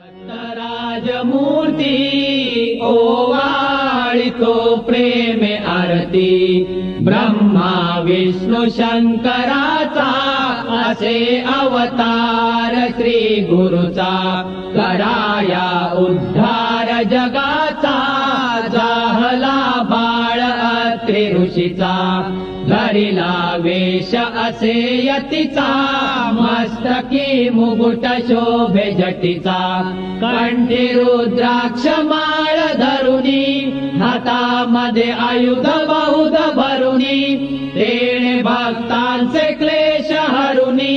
राजमूर्ती ओवाळितो प्रेमे आरती ब्रह्मा विष्णु शंकराचा असे अवतार श्री गुरुचा कराया उद्धार जगाचा जाहला बाळ अत्रि ऋषीचा धरिला वेश असे यतीचा मस्तकी मुकुट शोभे जटीचा कंठी रुद्राक्ष माळ धरुनी हातामध्ये आयुध बहुध भरुनी तेणे भक्तांचे क्लेश हरुनी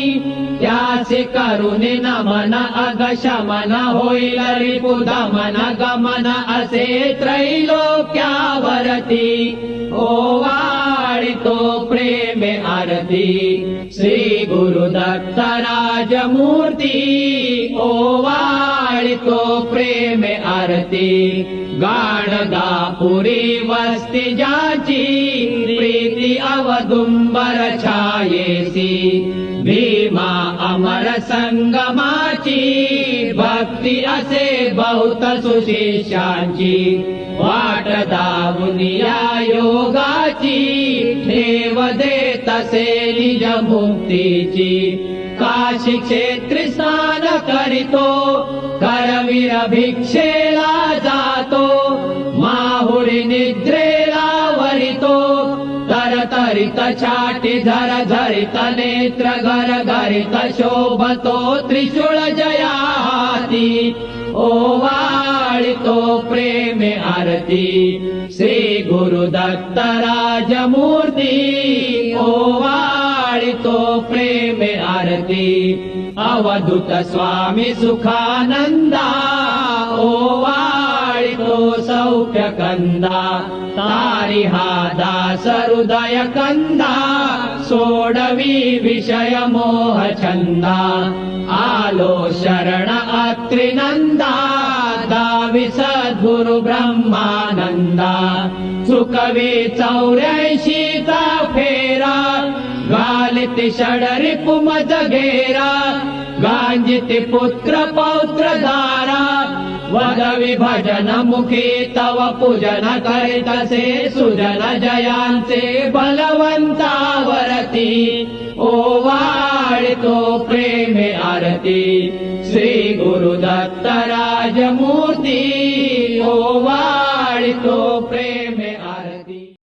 त्यासे करुणे नमन अगशमन होईल रिपुदमन गमन असे त्रैलोक्यावरती ओवाळितो प्रेमे आरती श्री गुरुदत्त राजमूर्ती ओवाळितो प्रेमे आरती गाणगापुरी वस्ती ज्याची प्रीती अवदुंबर छायेसी भीमा अमर संगमाची भक्ती असे बहुत सुशिष्यांची वाट दावुनिया योगाची ठेव देत असे निज मुक्तीची काशी क्षेत्री स्नान करीतो करवीर भिक्षेला जातो माहुरी निद्रेला वरितो तरतरित छाटी झरझरित नेत्र गरगरित शोभतो त्रिशूळ जया हाती ओवाळितो प्रेमे आरती श्री गुरुदत्त राजमूर्ती ओवाळितो प्रेमे आरती अवधूत स्वामी सुखानंदा ओवाळितो सौख्य कंदा तारी हा दास हृदय कंदा सोडवी विषय मोह छंदा आलो शरण अत्रिनंदा दावी सद्गुरु ब्रह्मानंदा चुकवी 84चा फेरा घालिती षडरी पुमज घेरा गांजिती पुत्र पौत्र धारा वदवी भजन मुखी तव पूजन करीतसे सुजन जयांचे बलवंतावरती ओवाळितो प्रेमे आरती श्री गुरुदत्त राजमूर्ती